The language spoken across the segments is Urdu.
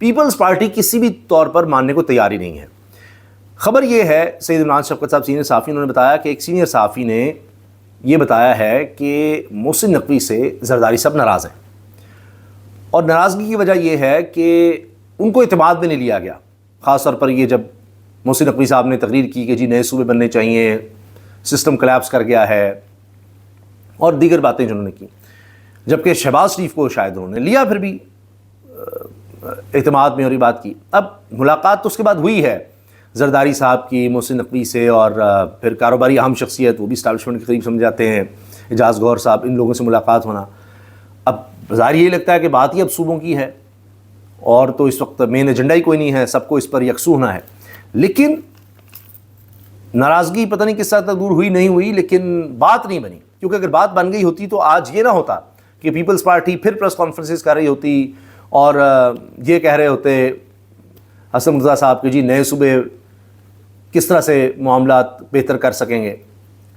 پیپلز پارٹی کسی بھی طور پر ماننے کو تیار ہی نہیں ہے۔ خبر یہ ہے، سید عمران شفقت صاحب سینئر صحافی، انہوں نے بتایا کہ ایک سینئر صحافی نے یہ بتایا ہے کہ محسن نقوی سے زرداری صاحب ناراض ہیں، اور ناراضگی کی وجہ یہ ہے کہ ان کو اعتماد میں نہیں لیا گیا، خاص طور پر یہ جب محسن نقوی صاحب نے تقریر کی کہ جی نئے صوبے بننے چاہیے، سسٹم کلیپس کر گیا ہے، اور دیگر باتیں جنہوں نے کی، جبکہ شہباز شریف کو شاید انہوں نے لیا پھر بھی اعتماد میں اور یہ بات کی۔ اب ملاقات تو اس کے بعد ہوئی ہے زرداری صاحب کی محسن نقوی سے، اور پھر کاروباری اہم شخصیت، وہ بھی اسٹیبلشمنٹ کے قریب سمجھ جاتے ہیں، اعجاز گوہر صاحب، ان لوگوں سے ملاقات ہونا۔ اب ظاہر یہی لگتا ہے کہ بات ہی اب صوبوں کی ہے، اور تو اس وقت مین ایجنڈا ہی کوئی نہیں ہے، سب کو اس پر یکسو ہونا ہے۔ لیکن ناراضگی پتہ نہیں کس حد تک دور ہوئی نہیں ہوئی، لیکن بات نہیں بنی، کیونکہ اگر بات بن گئی ہوتی تو آج یہ نہ ہوتا کہ پیپلز پارٹی پھر پریس کانفرنسز کر رہی ہوتی اور یہ کہہ رہے ہوتے حسن مرتضیٰ صاحب کہ جی نئے صوبے کس طرح سے معاملات بہتر کر سکیں گے،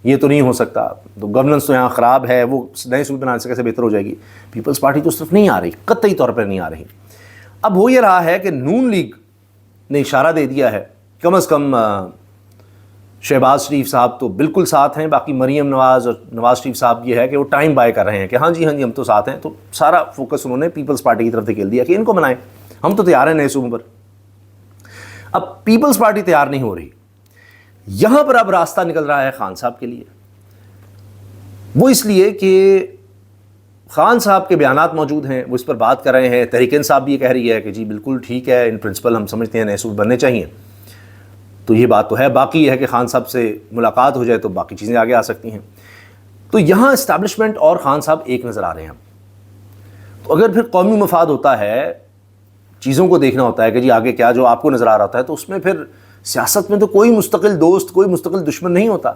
یہ تو نہیں ہو سکتا، تو گورننس تو یہاں خراب ہے، وہ نئے صوبے بنانے سے کیسے بہتر ہو جائے گی۔ پیپلز پارٹی تو اس طرف نہیں آ رہی، قطعی طور پر نہیں آ رہی۔ اب ہو یہ رہا ہے کہ نون لیگ نے اشارہ دے دیا ہے، کم از کم شہباز شریف صاحب تو بالکل ساتھ ہیں، باقی مریم نواز اور نواز شریف صاحب یہ ہے کہ وہ ٹائم بائی کر رہے ہیں کہ ہاں جی ہم تو ساتھ ہیں، تو سارا فوکس انہوں نے پیپلز پارٹی کی طرف دھکیل دیا کہ ان کو بنائیں، ہم تو تیار ہیں نئے صوبوں پر۔ اب پیپلز پارٹی تیار نہیں ہو رہی، یہاں پر اب راستہ نکل رہا ہے خان صاحب کے لیے، وہ اس لیے کہ خان صاحب کے بیانات موجود ہیں، وہ اس پر بات کر رہے ہیں، تحریک انصاف بھی یہ کہہ رہی ہے کہ جی بالکل ٹھیک ہے، ان پرنسپل ہم سمجھتے ہیں نئے صوبے بننے چاہیے، تو یہ بات تو ہے۔ باقی یہ ہے کہ خان صاحب سے ملاقات ہو جائے تو باقی چیزیں آگے آ سکتی ہیں۔ تو یہاں اسٹیبلشمنٹ اور خان صاحب ایک نظر آ رہے ہیں۔ تو اگر پھر قومی مفاد ہوتا ہے، چیزوں کو دیکھنا ہوتا ہے کہ جی آگے کیا جو آپ کو نظر آ رہا ہوتا ہے، تو اس میں پھر سیاست میں تو کوئی مستقل دوست، کوئی مستقل دشمن نہیں ہوتا،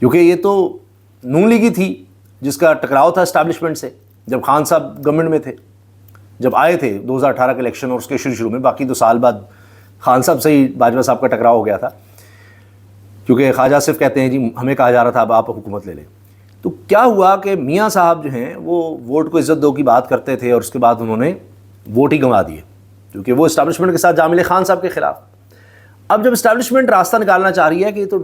کیونکہ یہ تو نون لیگ ہی تھی جس کا ٹکراؤ تھا اسٹیبلشمنٹ سے جب خان صاحب گورنمنٹ میں تھے، جب آئے تھے 2018 کے الیکشن اور اس کے شروع میں، باقی تو سال بعد خان صاحب سے ہی باجوہ صاحب کا ٹکراؤ ہو گیا تھا، کیونکہ خواجہ صرف کہتے ہیں جی ہمیں کہا جا رہا تھا اب آپ حکومت لے لیں۔ تو کیا ہوا کہ میاں صاحب جو ہیں وہ ووٹ کو عزت دو کی بات کرتے تھے، اور اس کے بعد انہوں نے ووٹ ہی گنوا دیے، کیونکہ وہ اسٹیبلشمنٹ کے ساتھ جا ملے خان صاحب کے خلاف۔ اب جب اسٹیبلشمنٹ راستہ نکالنا چاہ رہی ہے کہ یہ تو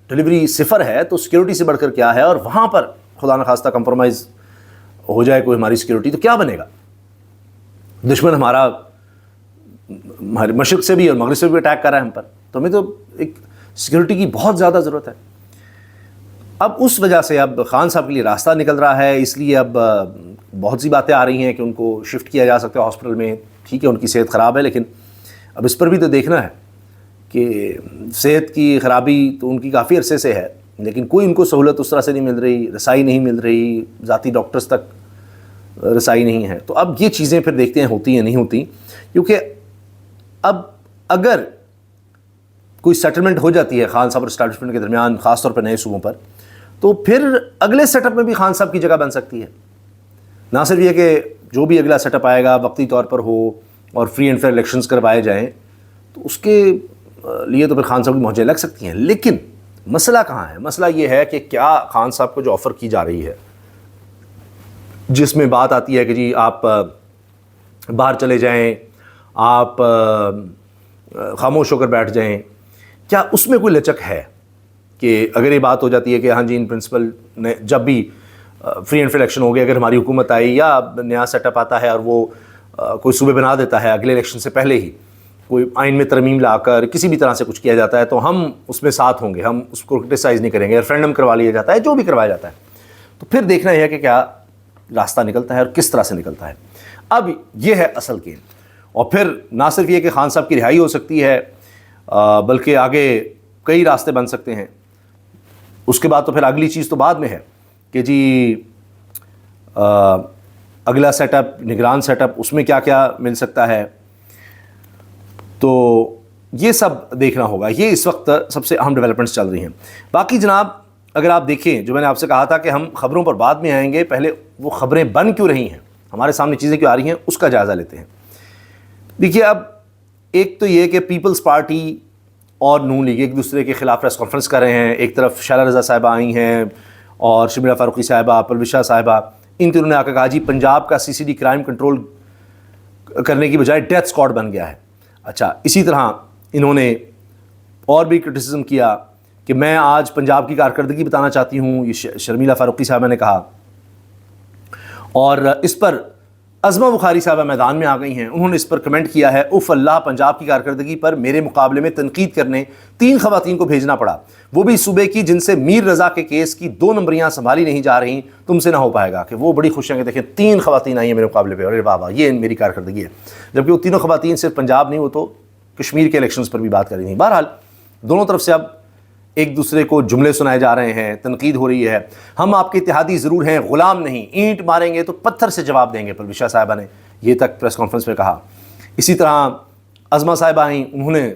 ڈلیوری صفر ہے، تو سیکیورٹی سے بڑھ کر کیا ہے، اور وہاں پر خدا نخواستہ کمپرومائز ہو جائے کوئی ہماری سیکیورٹی، تو کیا بنے گا؟ دشمن ہمارا مشرق سے بھی اور مغرب سے بھی اٹیک کر رہا ہے ہم پر، تو ہمیں تو ایک سیکیورٹی کی بہت زیادہ ضرورت ہے۔ اب اس وجہ سے اب خان صاحب کے لیے راستہ نکل رہا ہے، اس لیے اب بہت سی باتیں آ رہی ہیں کہ ان کو شفٹ کیا جا سکتا ہے ہاسپٹل میں۔ ٹھیک ہے ان کی صحت خراب ہے، لیکن اب اس پر بھی تو دیکھنا ہے کہ صحت کی خرابی تو ان کی کافی عرصے سے ہے، لیکن کوئی ان کو سہولت اس طرح سے نہیں مل رہی، رسائی نہیں مل رہی، ذاتی ڈاکٹرز تک رسائی نہیں ہے۔ تو اب یہ چیزیں پھر دیکھتے ہیں ہوتی ہیں نہیں ہوتی، کیونکہ اب اگر کوئی سیٹلمنٹ ہو جاتی ہے خان صاحب اور اسٹیبلشمنٹ کے درمیان، خاص طور پر نئے صوبوں پر، تو پھر اگلے سیٹ اپ میں بھی خان صاحب کی جگہ بن سکتی ہے۔ نہ صرف یہ کہ جو بھی اگلا سیٹ اپ آئے گا وقتی طور پر ہو اور فری اینڈ فیئر الیکشنز کروائے جائیں، تو اس کے لیے تو پھر خان صاحب کی موجیں لگ سکتی ہیں۔ لیکن مسئلہ کہاں ہے؟ مسئلہ یہ ہے کہ کیا خان صاحب کو جو آفر کی جا رہی ہے، جس میں بات آتی ہے کہ جی آپ باہر چلے جائیں، آپ خاموش ہو کر بیٹھ جائیں، کیا اس میں کوئی لچک ہے کہ اگر یہ بات ہو جاتی ہے کہ ہاں جی ان پرنسپل نے جب بھی فری اینڈ فیئر الیکشن ہو گیا، اگر ہماری حکومت آئی یا نیا سیٹ اپ آتا ہے اور وہ کوئی صوبے بنا دیتا ہے اگلے الیکشن سے پہلے ہی، کوئی آئین میں ترمیم لا کر کسی بھی طرح سے کچھ کیا جاتا ہے، تو ہم اس میں ساتھ ہوں گے، ہم اس کو کرٹیسائز نہیں کریں گے، ریفرینڈم کروا لیا جاتا ہے، جو بھی کروایا جاتا ہے، تو پھر دیکھنا یہ ہے کہ کیا راستہ نکلتا ہے اور کس طرح سے نکلتا ہے۔ اب یہ ہے اصل گیم، اور پھر نہ صرف یہ کہ خان صاحب کی رہائی ہو سکتی ہے، بلکہ آگے کئی راستے بن سکتے ہیں۔ اس کے بعد تو پھر اگلی چیز تو بعد میں ہے کہ جی اگلا سیٹ اپ، نگران سیٹ اپ، اس میں کیا کیا مل سکتا ہے، تو یہ سب دیکھنا ہوگا۔ یہ اس وقت سب سے اہم ڈیولپمنٹس چل رہی ہیں۔ باقی جناب اگر آپ دیکھیں، جو میں نے آپ سے کہا تھا کہ ہم خبروں پر بعد میں آئیں گے، پہلے وہ خبریں بن کیوں رہی ہیں، ہمارے سامنے چیزیں کیوں آ رہی ہیں، اس کا جائزہ لیتے ہیں۔ دیکھیے اب ایک تو یہ کہ پیپلز پارٹی اور نون لیگ ایک دوسرے کے خلاف پریس کانفرنس کر رہے ہیں۔ ایک طرف شیلہ رضا صاحبہ آئی ہیں اور شبیرہ فاروقی صاحبہ، پرویز شاہ صاحبہ، ان تینوں نے آ کے کہا جی پنجاب کا CCD کرائم کنٹرول کرنے کی بجائے ڈیتھ اسکواڈ بن گیا ہے. اچھا اسی طرح انہوں نے اور بھی کرٹیسزم کیا کہ میں آج پنجاب کی کارکردگی بتانا چاہتی ہوں، یہ شرمیلا فاروقی صاحبہ نے کہا. اور اس پر عظمہ بخاری صاحبہ میدان میں آ گئی ہیں، انہوں نے اس پر کمنٹ کیا ہے، اف اللہ پنجاب کی کارکردگی پر میرے مقابلے میں تنقید کرنے 3 خواتین کو بھیجنا پڑا، وہ بھی صوبے کی جن سے میر رضا کے کیس کی 2 نمبریاں سنبھالی نہیں جا رہی، تم سے نہ ہو پائے گا. کہ وہ بڑی خوش ہیں کہ دیکھیں 3 خواتین آئی ہیں میرے مقابلے پہ، ارے بابا یہ میری کارکردگی ہے. جبکہ وہ تینوں خواتین صرف پنجاب نہیں، وہ تو کشمیر کے الیکشنز پر بھی بات کر رہی تھیں. بہرحال دونوں طرف سے اب ایک دوسرے کو جملے سنائے جا رہے ہیں، تنقید ہو رہی ہے. ہم آپ کے اتحادی ضرور ہیں، غلام نہیں، اینٹ ماریں گے تو پتھر سے جواب دیں گے، پرویشا صاحبہ نے یہ تک پریس کانفرنس میں کہا. اسی طرح عظمہ صاحبہ آئیں، انہوں نے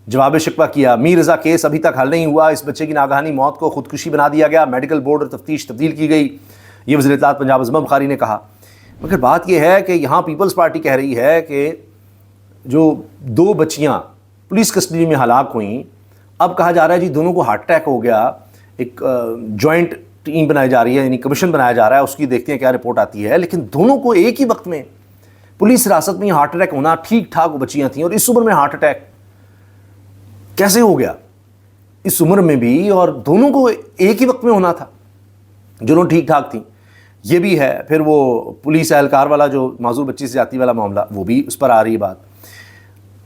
جواب شکوہ کیا، میر رضا کیس ابھی تک حل نہیں ہوا، اس بچے کی ناگہانی موت کو خودکشی بنا دیا گیا، میڈیکل بورڈ اور تفتیش تبدیل کی گئی، یہ وزیر اطلاعات پنجاب عظمہ بخاری نے کہا. مگر بات یہ ہے کہ یہاں پیپلز پارٹی کہہ رہی ہے کہ جو 2 بچیاں پولیس کسٹڈی میں ہلاک ہوئیں، اب کہا جا رہا ہے جی دونوں کو ہارٹ اٹیک ہو گیا، ایک جوائنٹ ٹیم بنائی جا رہی ہے، یعنی کمیشن بنایا جا رہا ہے، اس کی دیکھتے ہیں کیا رپورٹ آتی ہے. لیکن دونوں کو ایک ہی وقت میں پولیس حراست میں ہارٹ اٹیک ہونا، ٹھیک ٹھاک وہ بچیاں تھیں، اور اس عمر میں ہارٹ اٹیک کیسے ہو گیا اس عمر میں بھی، اور دونوں کو ایک ہی وقت میں ہونا تھا، دونوں ٹھیک ٹھاک تھیں. یہ بھی ہے. پھر وہ پولیس اہلکار والا جو معذور بچی سے جاتی والا معاملہ، وہ بھی اس پر آ رہی بات.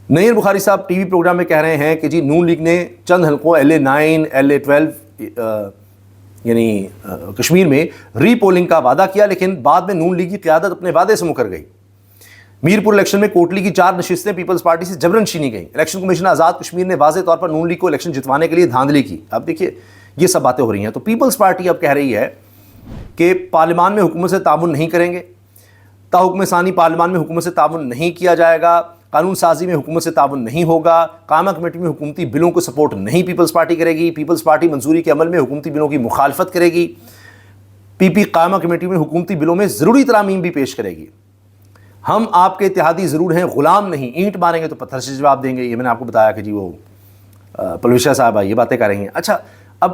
نیر بخاری صاحب ٹی وی پروگرام میں کہہ رہے ہیں کہ جی نون لیگ نے چند حلقوں LA9 LA12 یعنی کشمیر میں ری پولنگ کا وعدہ کیا، لیکن بعد میں نون لیگ کی قیادت اپنے وعدے سے مکر گئی. میرپور الیکشن میں کوٹلی کی 4 نشستیں پیپلز پارٹی سے جبرن چھینی گئیں. الیکشن کمیشن آزاد کشمیر نے واضح طور پر نون لیگ کو الیکشن جتوانے کے لیے دھاندلی کی. اب دیکھیے یہ سب باتیں ہو رہی ہیں. تو پیپلز پارٹی اب کہہ رہی ہے کہ پارلیمان میں حکومت سے تعاون نہیں کریں گے، تاحکم ثانی پارلیمان میں حکومت سے تعاون نہیں کیا جائے گا، قانون سازی میں حکومت سے تعاون نہیں ہوگا، قائمہ کمیٹی میں حکومتی بلوں کو سپورٹ نہیں پیپلز پارٹی کرے گی، پیپلز پارٹی منظوری کے عمل میں حکومتی بلوں کی مخالفت کرے گی، پی قائمہ کمیٹی میں حکومتی بلوں میں ضروری ترامیم بھی پیش کرے گی. ہم آپ کے اتحادی ضرور ہیں، غلام نہیں، اینٹ ماریں گے تو پتھر سے جواب دیں گے. یہ میں نے آپ کو بتایا کہ جی وہ پلویشا صاحبہ یہ باتیں کر رہی ہیں. اچھا اب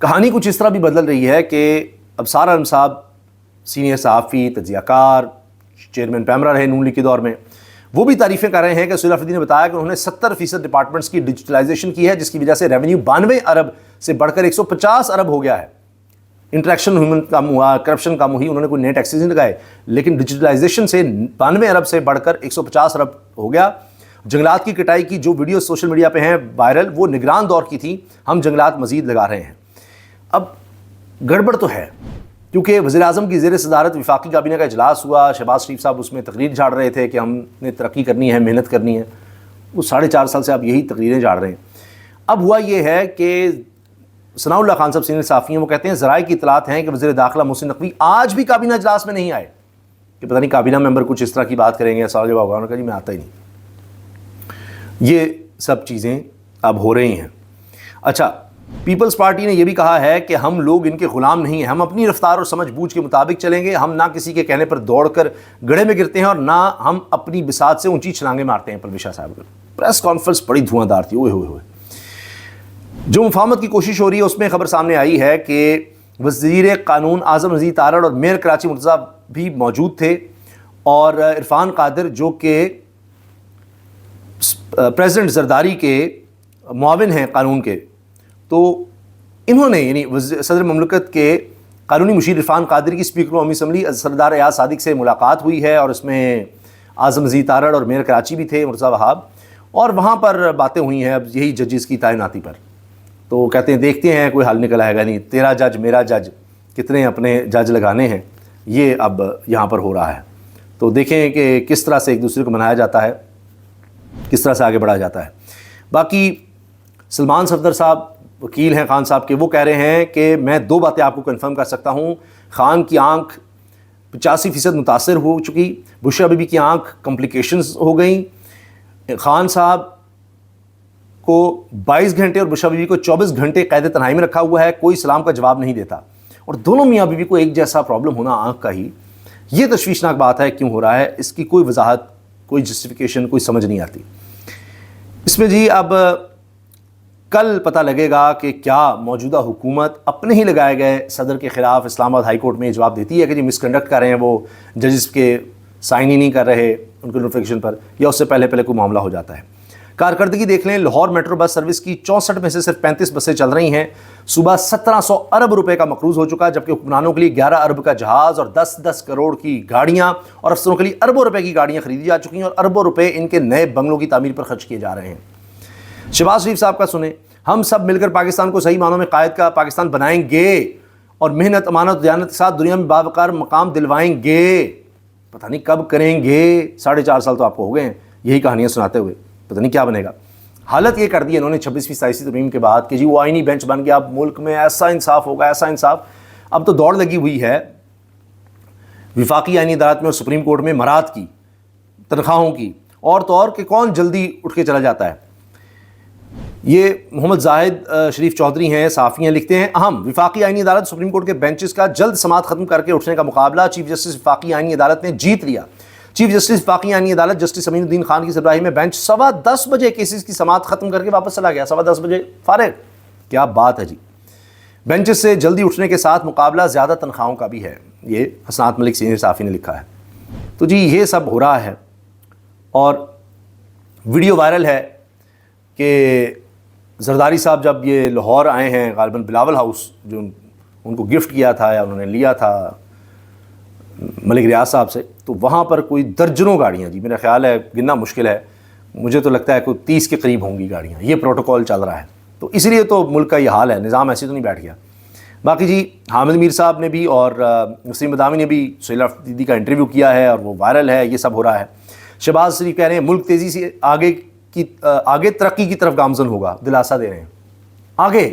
کہانی کچھ اس طرح بھی بدل رہی ہے کہ اب سارہ عالم صاحب سینئر صحافی، تجزیہ کار، چیئرمین پیمرا رہے نون لیگ کے دور میں، وہ بھی تعریفیں کر رہے ہیں کہ سہیل افریدی نے بتایا کہ انہوں نے 70% ڈپارٹمنٹس کی ڈیجیٹلائزیشن کی ہے، جس کی وجہ سے ریونیو 92 ارب سے بڑھ کر 150 ارب ہو گیا ہے. انٹریکشن ہیومن کم ہوا، کرپشن کم ہوئی، انہوں نے کوئی نئے ٹیکسز نہیں لگائے، لیکن ڈیجیٹلائزیشن سے 92 ارب سے بڑھ کر 150 ارب ہو گیا. جنگلات کی کٹائی کی جو ویڈیو سوشل میڈیا پہ ہیں وائرل، وہ نگران دور کی تھی، ہم جنگلات مزید لگا رہے ہیں. اب گڑبڑ تو ہے، کیونکہ وزیر اعظم کی زیر صدارت وفاقی کابینہ کا اجلاس ہوا، شہباز شریف صاحب اس میں تقریر جھاڑ رہے تھے کہ ہم نے ترقی کرنی ہے، محنت کرنی ہے. وہ 4.5 سال سے اب یہی تقریریں جھاڑ رہے ہیں. اب ہوا یہ ہے کہ ثناء اللہ خان صاحب سینئر صحافی ہیں، وہ کہتے ہیں ذرائع کی اطلاعات ہیں کہ وزیر داخلہ محسن نقوی آج بھی کابینہ اجلاس میں نہیں آئے، کہ پتہ نہیں کابینہ ممبر کچھ اس طرح کی بات کریں گے، سوال جواب ہوگا، انہوں نے کہا جی میں آتا ہی نہیں. یہ سب چیزیں اب ہو رہی ہیں. اچھا پیپلز پارٹی نے یہ بھی کہا ہے کہ ہم لوگ ان کے غلام نہیں ہیں، ہم اپنی رفتار اور سمجھ بوجھ کے مطابق چلیں گے، ہم نہ کسی کے کہنے پر دوڑ کر گڑھے میں گرتے ہیں اور نہ ہم اپنی بساط سے اونچی چھلانگیں مارتے ہیں. پرویشا صاحب کی پریس کانفرنس بڑی دھواں دار تھی. اوئے ہوئے ہوئے جو مفاہمت کی کوشش ہو رہی ہے اس میں خبر سامنے آئی ہے کہ وزیر قانون اعظم نذیر تارڑ اور میئر کراچی مرتضیٰ بھی موجود تھے، اور عرفان قادر جو کہ پریزیڈنٹ زرداری کے معاون ہیں قانون کے، تو انہوں نے یعنی صدر مملکت کے قانونی مشیر عرفان قادر کی اسپیکر قومی اسمبلی سردار ایاز صادق سے ملاقات ہوئی ہے، اور اس میں اعظم نذیر تارڑ اور میئر کراچی بھی تھے مرتضیٰ وہاب، اور وہاں پر باتیں ہوئی ہیں اب یہی ججز کی تعیناتی پر. تو کہتے ہیں دیکھتے ہیں کوئی حل نکل آئے گا نہیں، تیرا جج میرا جج، کتنے اپنے جج لگانے ہیں، یہ اب یہاں پر ہو رہا ہے. تو دیکھیں کہ کس طرح سے ایک دوسرے کو منایا جاتا ہے، کس طرح سے آگے بڑھا جاتا ہے. باقی سلمان صفدر صاحب وکیل ہیں خان صاحب کے، وہ کہہ رہے ہیں کہ میں 2 باتیں آپ کو کنفرم کر سکتا ہوں. خان کی آنکھ 85% متاثر ہو چکی، بشرا بی بی کی آنکھ کمپلیکیشنز ہو گئیں. خان صاحب کو 22 گھنٹے اور بشرا بی بی کو 24 گھنٹے قید تنہائی میں رکھا ہوا ہے، کوئی سلام کا جواب نہیں دیتا، اور دونوں میاں بیوی کو ایک جیسا پرابلم ہونا آنکھ کا ہی. یہ تشویشناک بات ہے، کیوں ہو رہا ہے اس کی کوئی وضاحت، کوئی جسٹیفیکیشن کوئی سمجھ نہیں آتی. اس میں جی اب کل پتہ لگے گا کہ کیا موجودہ حکومت اپنے ہی لگائے گئے صدر کے خلاف اسلام آباد ہائی کورٹ میں جواب دیتی ہے کہ جی مس کنڈکٹ کر رہے ہیں وہ ججز کے سائن ہی نہیں کر رہے ان کے نوٹیفیکیشن پر، یا اس سے پہلے کوئی معاملہ ہو جاتا ہے۔ کارکردگی دیکھ لیں، لاہور میٹرو بس سروس کی 64 میں سے صرف 35 بسیں چل رہی ہیں، صبح 1700 ارب روپے کا مقروض ہو چکا، جبکہ حکمرانوں کے لیے 11 ارب کا جہاز اور 10 کروڑ کی گاڑیاں اور افسروں کے لیے اربوں روپے کی گاڑیاں خریدی جا چکی ہیں، اور اربوں روپے ان کے نئے بنگلوں کی تعمیر پر خرچ کیے جا رہے ہیں۔ شہباز شریف صاحب کا سنیں، ہم سب مل کر پاکستان کو صحیح معنوں میں قائد کا پاکستان بنائیں گے اور محنت، امانت و دیانت کے ساتھ دنیا میں باوقار مقام دلوائیں گے۔ پتہ نہیں کب کریں گے، 4.5 سال تو آپ کو ہو گئے ہیں یہی کہانیاں سناتے ہوئے، پتہ نہیں کیا بنے گا۔ حالت یہ کر دی انہوں نے 26ویں 27ویں ترمیم کے بعد کہ جی وہ آئینی بینچ بن گیا، اب ملک میں ایسا انصاف ہوگا، ایسا انصاف۔ اب تو دوڑ لگی ہوئی ہے وفاقی آئینی عدالت میں اور سپریم کورٹ میں مراد کی، تنخواہوں کی، اور تو اور کہ کون جلدی اٹھ کے چلا جاتا ہے۔ یہ محمد زاہد شریف چودھری ہیں، صحافی ہیں، لکھتے ہیں اہم وفاقی آئینی عدالت سپریم کورٹ کے بینچز کا جلد سماعت ختم کر کے اٹھنے کا مقابلہ چیف جسٹس وفاقی آئینی عدالت نے جیت لیا۔ چیف جسٹس وفاقی آئینی عدالت جسٹس امین الدین خان کی سربراہی میں بینچ 10:15 بجے کیسز کی سماعت ختم کر کے واپس چلا گیا، 10:15 بجے فارغ۔ کیا بات ہے جی، بینچز سے جلدی اٹھنے کے ساتھ مقابلہ زیادہ تنخواہوں کا بھی ہے، یہ حسنات ملک سینئر صحافی نے لکھا ہے۔ تو جی یہ سب ہو رہا ہے، اور ویڈیو وائرل ہے کہ زرداری صاحب جب یہ لاہور آئے ہیں، غالباً بلاول ہاؤس جو ان کو گفٹ کیا تھا یا انہوں نے لیا تھا ملک ریاض صاحب سے، تو وہاں پر کوئی درجنوں گاڑیاں، جی میرا خیال ہے گننا مشکل ہے، مجھے تو لگتا ہے کوئی 30 کے قریب ہوں گی گاڑیاں، یہ پروٹوکول چل رہا ہے۔ تو اس لیے تو ملک کا یہ حال ہے، نظام ایسے تو نہیں بیٹھ گیا۔ باقی جی حامد میر صاحب نے بھی اور نسیم مداوی نے بھی سہیل افریدی کا انٹرویو کیا ہے اور وہ وائرل ہے، یہ سب ہو رہا ہے۔ شہباز شریف کہہ رہے ہیں ملک تیزی سے آگے ترقی کی طرف گامزن ہوگا، دلاسا دے رہے ہیں آگے۔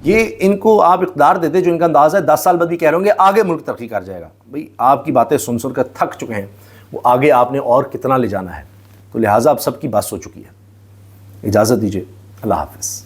یہ ان کو آپ اقتدار دیتے، جو ان کا انداز ہے 10 سال بعد بھی کہہ رہے ہوں گے آگے ملک ترقی کر جائے گا۔ بھئی آپ کی باتیں سن کر تھک چکے ہیں، وہ آگے آپ نے اور کتنا لے جانا ہے، تو لہٰذا اب سب کی بات ہو چکی ہے۔ اجازت دیجیے، اللہ حافظ۔